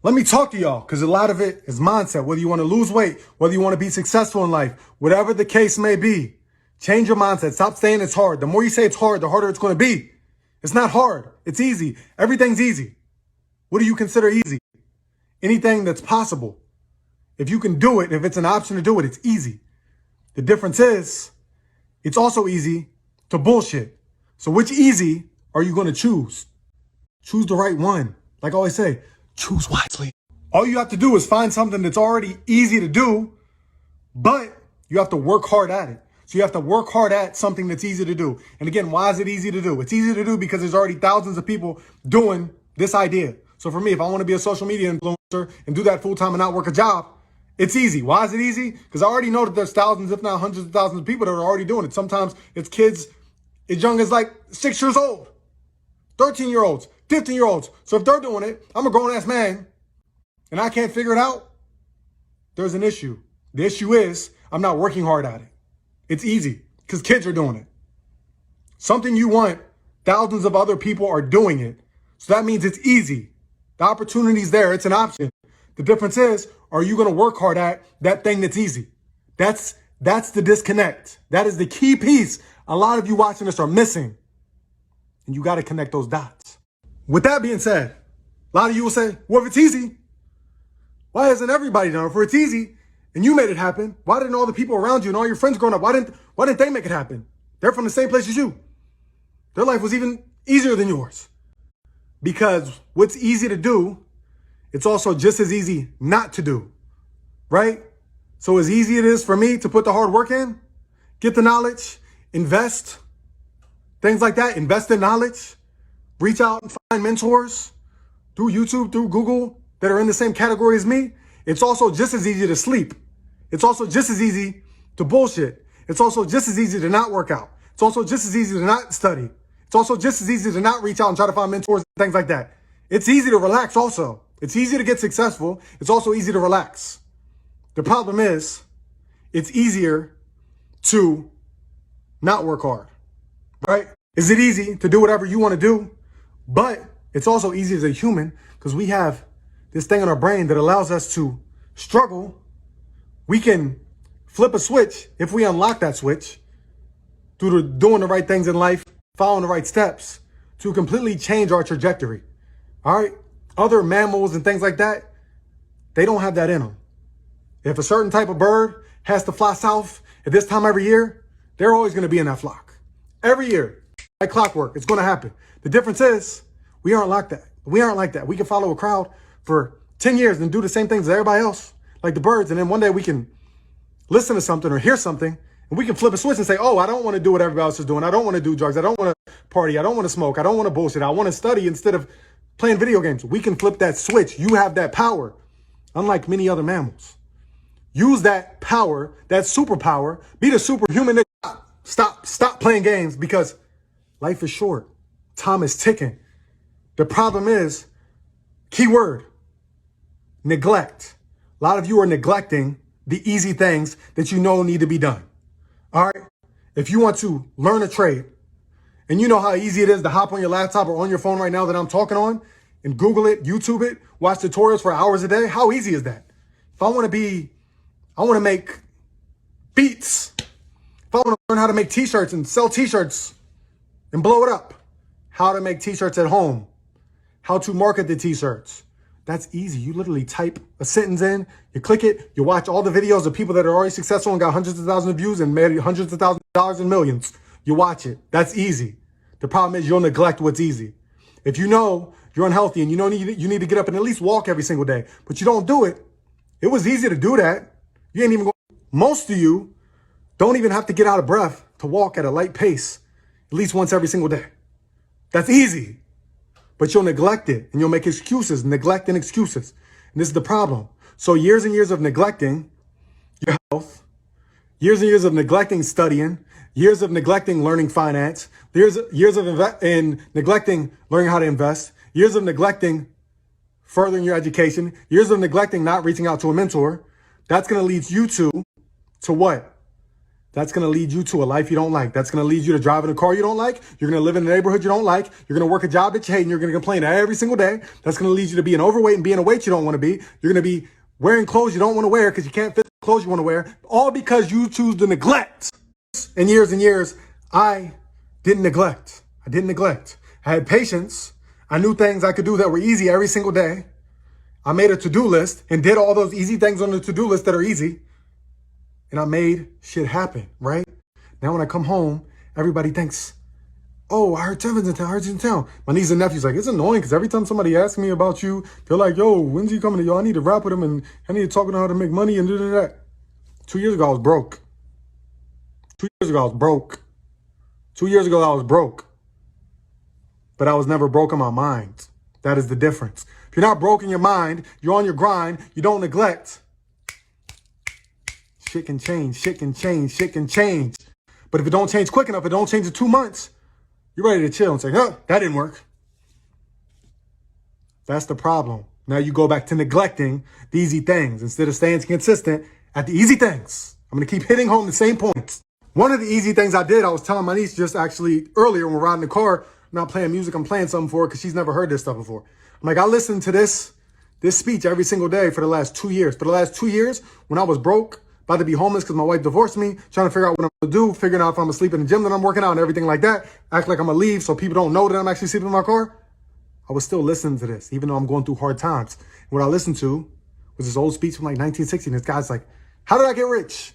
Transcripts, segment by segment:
Let me talk to y'all, because a lot of it is mindset. Whether you want to lose weight, whether you want to be successful in life, whatever the case may be, change your mindset. Stop saying it's hard. The more you say it's hard, the harder it's going to be. It's not hard. It's easy. Everything's easy. What do you consider easy? Anything that's possible. If you can do it, if it's an option to do it, it's easy. The difference is, it's also easy to bullshit. So which easy are you going to choose? Choose the right one. Like I always say, choose wisely. All you have to do is find something that's already easy to do, but you have to work hard at it. So you have to work hard at something that's easy to do. And again, why is it easy to do? It's easy to do because there's already thousands of people doing this idea. So for me, if I want to be a social media influencer and do that full time and not work a job, it's easy. Why is it easy? Because I already know that there's thousands, if not hundreds of thousands of people that are already doing it. Sometimes it's kids as young as like 6 years old, 13-year-olds, 15-year-olds. So if they're doing it, I'm a grown-ass man, and I can't figure it out, there's an issue. The issue is I'm not working hard at it. It's easy because kids are doing it. Something you want, thousands of other people are doing it. So that means it's easy. The opportunity's there. It's an option. The difference is, are you going to work hard at that thing that's easy? That's the disconnect. That is the key piece a lot of you watching this are missing. And you got to connect those dots. With that being said, a lot of you will say, well, if it's easy, why hasn't everybody done it? If it's easy and you made it happen, why didn't all the people around you and all your friends growing up, why didn't they make it happen? They're from the same place as you. Their life was even easier than yours. Because what's easy to do, it's also just as easy not to do, right? So as easy it is for me to put the hard work in, get the knowledge, invest, things like that, invest in knowledge, reach out and find mentors through YouTube, through Google that are in the same category as me. It's also just as easy to sleep. It's also just as easy to bullshit. It's also just as easy to not work out. It's also just as easy to not study. It's also just as easy to not reach out and try to find mentors and things like that. It's easy to relax also. It's easy to get successful. It's also easy to relax. The problem is, it's easier to not work hard, right? Is it easy to do whatever you want to do? But it's also easy as a human because we have this thing in our brain that allows us to struggle. We can flip a switch if we unlock that switch through doing the right things in life, following the right steps to completely change our trajectory. All right. Other mammals and things like that, they don't have that in them. If a certain type of bird has to fly south at this time every year, they're always going to be in that flock. Every year, like clockwork, it's going to happen. The difference is we aren't like that. We aren't like that. We can follow a crowd for 10 years and do the same things as everybody else, like the birds. And then one day we can listen to something or hear something and we can flip a switch and say, oh, I don't want to do what everybody else is doing. I don't want to do drugs. I don't want to party. I don't want to smoke. I don't want to bullshit. I want to study instead of playing video games. We can flip that switch. You have that power, unlike many other mammals. Use that power, that superpower. Be the superhuman. Stop playing games because life is short. Time is ticking. The problem is, keyword, neglect. A lot of you are neglecting the easy things that you know need to be done. All right. If you want to learn a trade and you know how easy it is to hop on your laptop or on your phone right now that I'm talking on and Google it, YouTube it, watch tutorials for hours a day. How easy is that? If I want to make beats. If I want to learn how to make t-shirts and sell t-shirts and blow it up, how to make t-shirts at home, how to market the t-shirts. That's easy. You literally type a sentence in, you click it, you watch all the videos of people that are already successful and got hundreds of thousands of views and made hundreds of thousands of dollars and millions. You watch it. That's easy. The problem is you'll neglect what's easy. If you know you're unhealthy and you know you need to get up and at least walk every single day, but you don't do it, it was easy to do that. You ain't even going. Most of you don't even have to get out of breath to walk at a light pace at least once every single day. That's easy. But you'll neglect it and you'll make excuses, neglect and excuses. And this is the problem. So years and years of neglecting your health, years and years of neglecting studying, years of neglecting learning finance, years of neglecting learning how to invest, years of neglecting furthering your education, years of neglecting not reaching out to a mentor. That's going to lead you to what? That's going to lead you to a life you don't like. That's going to lead you to driving a car you don't like. You're going to live in a neighborhood you don't like. You're going to work a job that you hate, and you're going to complain every single day. That's going to lead you to being overweight and being a weight you don't want to be. You're going to be wearing clothes you don't want to wear because you can't fit the clothes you want to wear, all because you choose to neglect. And years, I didn't neglect. I didn't neglect. I had patience. I knew things I could do that were easy every single day. I made a to-do list and did all those easy things on the to-do list that are easy. And I made shit happen, right? Now when I come home, everybody thinks, oh, I heard Tevin's in town, I heard you in town. My niece and nephew's like, it's annoying because every time somebody asks me about you, they're like, yo, when's he coming to yo? I need to rap with him and I need to talk to him how to make money and do that. 2 years ago, I was broke. 2 years ago, I was broke. 2 years ago, I was broke. But I was never broke in my mind. That is the difference. If you're not broke in your mind, you're on your grind, you don't neglect. Shit can change, shit can change, shit can change. But if it don't change quick enough, it don't change in 2 months, you're ready to chill and say, huh, that didn't work. That's the problem. Now you go back to neglecting the easy things instead of staying consistent at the easy things. I'm going to keep hitting home the same points. One of the easy things I did, I was telling my niece just actually earlier when we're riding the car, I'm not playing music, I'm playing something for her because she's never heard this stuff before. I'm like, I listened to this speech every single day for the last 2 years. For the last 2 years, when I was broke, about to be homeless because my wife divorced me, trying to figure out what I'm going to do, figuring out if I'm going to sleep in the gym that I'm working out and everything like that, act like I'm going to leave so people don't know that I'm actually sleeping in my car. I was still listening to this, even though I'm going through hard times. And what I listened to was this old speech from like 1960. And this guy's like, how did I get rich?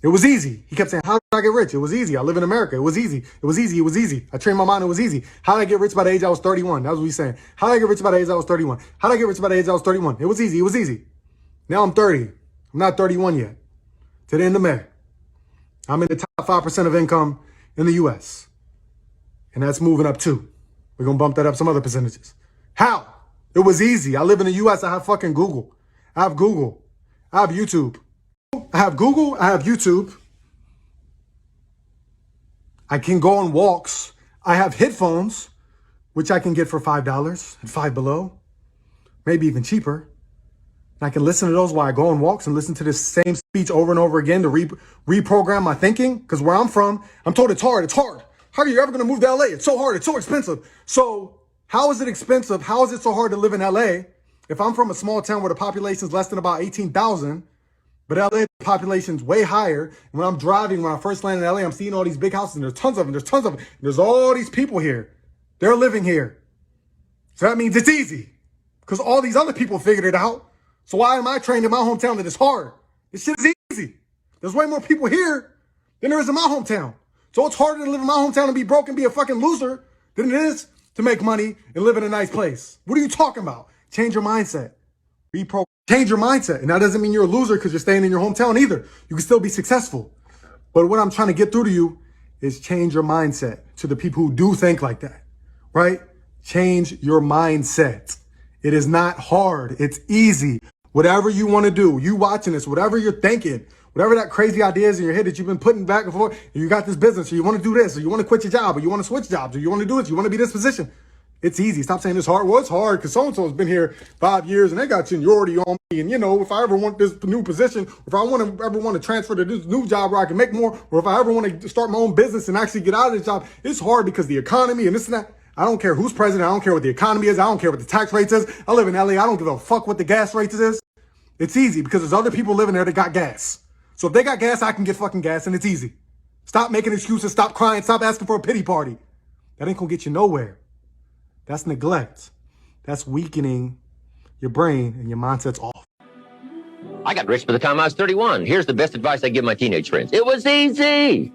It was easy. He kept saying, how did I get rich? It was easy. I live in America. It was easy. It was easy. It was easy. I trained my mind. It was easy. How did I get rich by the age I was 31? That was what he's saying. How did I get rich by the age I was 31? How did I get rich by the age I was 31? It was easy. It was easy. Now I'm 30. I'm not 31 yet. To the end of May. I'm in the top 5% of income in the U.S. And that's moving up too. We're going to bump that up some other percentages. How? It was easy. I live in the U.S. I have fucking Google. I have Google. I have YouTube. I have Google. I have YouTube. I can go on walks. I have headphones, which I can get for $5 at Five Below. Maybe even cheaper. And I can listen to those while I go on walks and listen to this same speech over and over again to reprogram my thinking. Because where I'm from, I'm told it's hard. It's hard. How are you ever going to move to LA? It's so hard. It's so expensive. So how is it expensive? How is it so hard to live in LA? If I'm from a small town where the population is less than about 18,000, but LA, the population's way higher. And when I'm driving, when I first landed in LA, I'm seeing all these big houses and there's tons of them. There's tons of them. And there's all these people here. They're living here. So that means it's easy because all these other people figured it out. So why am I trained in my hometown that it's hard? This shit is easy. There's way more people here than there is in my hometown. So it's harder to live in my hometown and be broke and be a fucking loser than it is to make money and live in a nice place. What are you talking about? Change your mindset. Change your mindset. And that doesn't mean you're a loser because you're staying in your hometown either. You can still be successful. But what I'm trying to get through to you is change your mindset to the people who do think like that, right? Change your mindset. It is not hard. It's easy. Whatever you want to do, you watching this, whatever you're thinking, whatever that crazy idea is in your head that you've been putting back and forth, and you got this business, or you want to do this, or you want to quit your job, or you want to switch jobs, or you want to do this, you want to be this position. It's easy. Stop saying it's hard. Well, it's hard because so-and-so has been here 5 years and they got seniority on me. And, you know, if I ever want this new position, if I ever want to transfer to this new job where I can make more, or if I ever want to start my own business and actually get out of this job, it's hard because the economy and this and that. I don't care who's president. I don't care what the economy is. I don't care what the tax rates is. I live in LA. I don't give a fuck what the gas rates is. It's easy because there's other people living there that got gas. So if they got gas, I can get fucking gas and it's easy. Stop making excuses. Stop crying. Stop asking for a pity party. That ain't gonna get you nowhere. That's neglect. That's weakening your brain and your mindset's off. I got rich by the time I was 31. Here's the best advice I give my teenage friends. It was easy.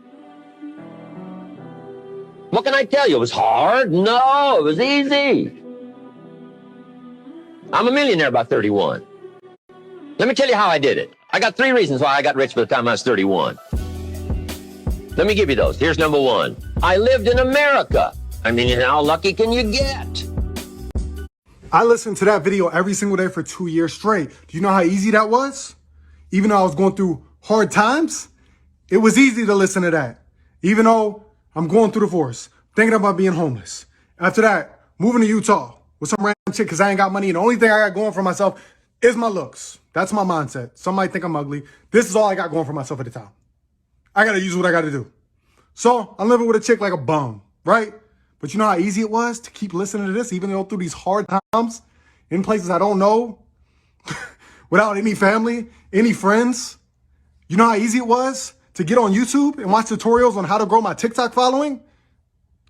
What can I tell you? It was hard? No, it was easy. I'm a millionaire by 31. Let me tell you how I did it. I got 3 reasons why I got rich by the time I was 31. Let me give you those. Here's number 1. I lived in America. I mean, how lucky can you get? I listened to that video every single day for 2 years straight. Do you know how easy that was? Even though I was going through hard times, it was easy to listen to that. Even though I'm going through divorce, thinking about being homeless. After that, moving to Utah with some random chick because I ain't got money. And the only thing I got going for myself is my looks. That's my mindset. Some might think I'm ugly. This is all I got going for myself at the time. I got to use what I got to do. So I'm living with a chick like a bum, right? But you know how easy it was to keep listening to this, even though through these hard times, in places I don't know, without any family, any friends. You know how easy it was to get on YouTube and watch tutorials on how to grow my TikTok following?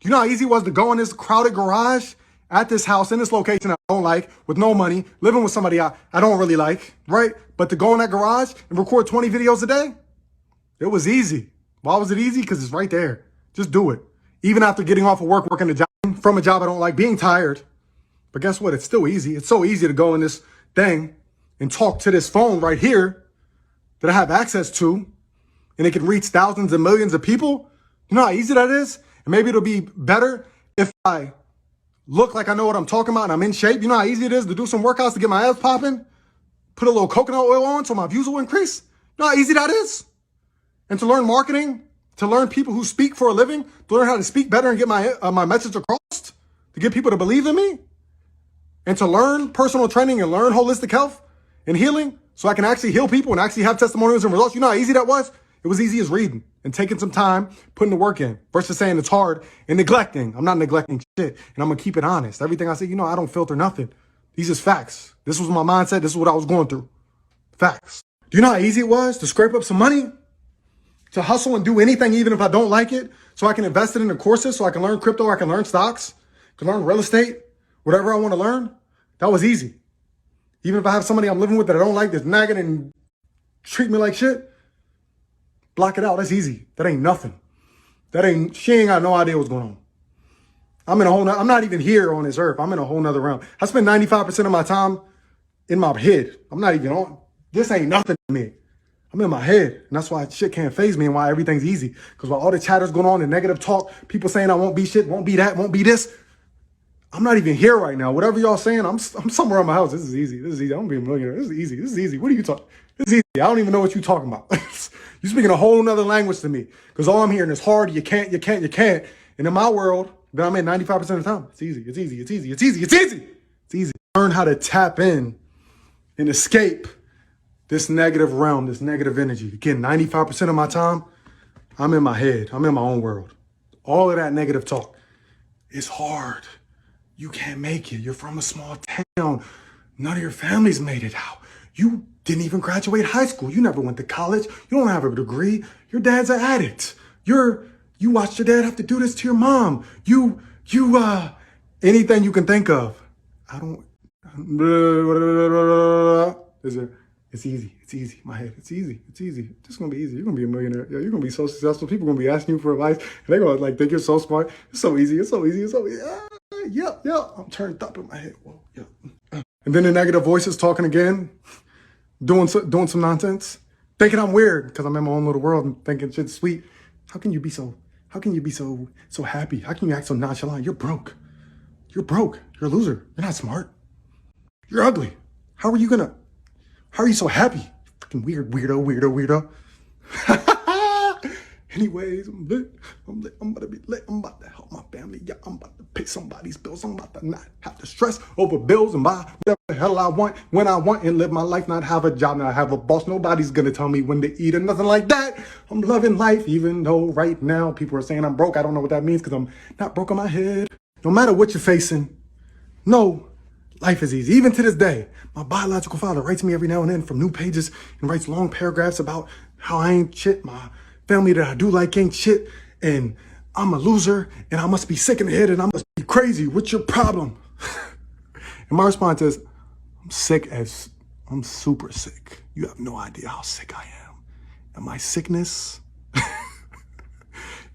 You know how easy it was to go in this crowded garage at this house in this location I don't like, with no money, living with somebody I don't really like, right? But to go in that garage and record 20 videos a day, it was easy. Why was it easy? Because it's right there. Just do it. Even after getting off of work, working a job, from a job I don't like, being tired. But guess what? It's still easy. It's so easy to go in this thing and talk to this phone right here that I have access to, and it can reach thousands and millions of people. You know how easy that is? And maybe it'll be better if I look like I know what I'm talking about and I'm in shape. You know how easy it is to do some workouts to get my abs popping? Put a little coconut oil on so my views will increase. You know how easy that is? And to learn marketing, to learn people who speak for a living, to learn how to speak better and get my message across, to get people to believe in me, and to learn personal training and learn holistic health and healing so I can actually heal people and actually have testimonials and results. You know how easy that was? It was easy as reading and taking some time, putting the work in versus saying it's hard and neglecting. I'm not neglecting shit, and I'm going to keep it honest. Everything I say, you know, I don't filter nothing. These is facts. This was my mindset. This is what I was going through. Facts. Do you know how easy it was to scrape up some money, to hustle and do anything even if I don't like it, so I can invest it in the courses, so I can learn crypto, I can learn stocks, I can learn real estate, whatever I want to learn? That was easy. Even if I have somebody I'm living with that I don't like that's nagging and treat me like shit, block it out. That's easy. That ain't nothing. She ain't got no idea what's going on. I'm not even here on this earth. I'm in a whole nother realm. I spend 95% of my time in my head. I'm not even on. This ain't nothing to me. I'm in my head. And that's why shit can't faze me and why everything's easy. Because while all the chatter's going on and negative talk, people saying I won't be shit, won't be that, won't be this, I'm not even here right now. Whatever y'all saying, I'm somewhere in my house. This is easy. This is easy. I'm gonna be a millionaire. This is easy. This is easy. What are you talking? This is easy. I don't even know what you're talking about. You're speaking a whole nother language to me. Because all I'm hearing is hard. You can't. And in my world, that I'm in 95% of the time, it's easy. It's easy. It's easy. It's easy. It's easy. It's easy. Learn how to tap in and escape this negative realm, this negative energy. Again, 95% of my time, I'm in my head. I'm in my own world. All of that negative talk is hard. You can't make it. You're from a small town. None of your families made it out. You didn't even graduate high school. You never went to college. You don't have a degree. Your dad's an addict. You watched your dad have to do this to your mom. Anything you can think of. It's easy. It's easy. My head. It's easy. It's easy. It's gonna be easy. You're gonna be a millionaire. Yeah, you're gonna be so successful. People are gonna be asking you for advice. And they're gonna think you're so smart. It's so easy. It's so easy. It's so easy. Yeah. I'm turned up in my head. Whoa, yeah. And then the negative voices talking again, doing some nonsense, thinking I'm weird because I'm in my own little world and thinking shit's sweet. How can you be so happy? How can you act so nonchalant? You're broke. You're a loser. You're not smart. You're ugly. How are you so happy? Fucking weirdo. Anyways, I'm lit. I'm about to be lit. I'm about to help my family. Yeah, I'm about to pay somebody's bills. I'm about to not have to stress over bills and buy whatever the hell I want, when I want, and live my life, not have a job, not have a boss. Nobody's going to tell me when to eat or nothing like that. I'm loving life, even though right now people are saying I'm broke. I don't know what that means because I'm not broke on my head. No matter what you're facing, no, life is easy. Even to this day, my biological father writes me every now and then from new pages and writes long paragraphs about how I ain't shit. My family that I do like ain't shit, and I'm a loser, and I must be sick in the head, and I must be crazy. What's your problem? And my response is, I'm super sick. You have no idea how sick I am. And my sickness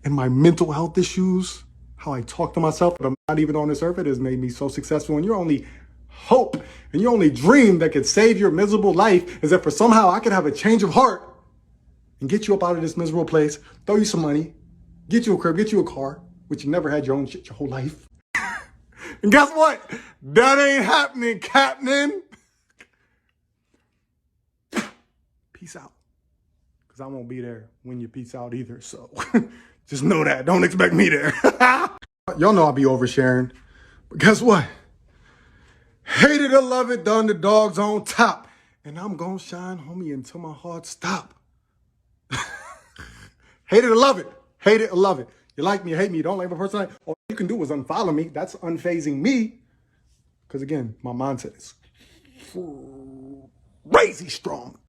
and my mental health issues, how I talk to myself, but I'm not even on this earth, it has made me so successful. And your only hope and your only dream that could save your miserable life is that for somehow I could have a change of heart and get you up out of this miserable place, throw you some money, get you a crib, get you a car, which you never had your own shit your whole life. And guess what? That ain't happening, Captain. Peace out. Because I won't be there when you peace out either. So just know that. Don't expect me there. Y'all know I'll be oversharing. But guess what? Hate it or love it, the underdog's on top. And I'm going to shine, homie, until my heart stop. Hate it or love it. Hate it or love it. You like me or hate me. You don't like my personality. All you can do is unfollow me. That's unfazing me. Because again, my mindset is crazy strong.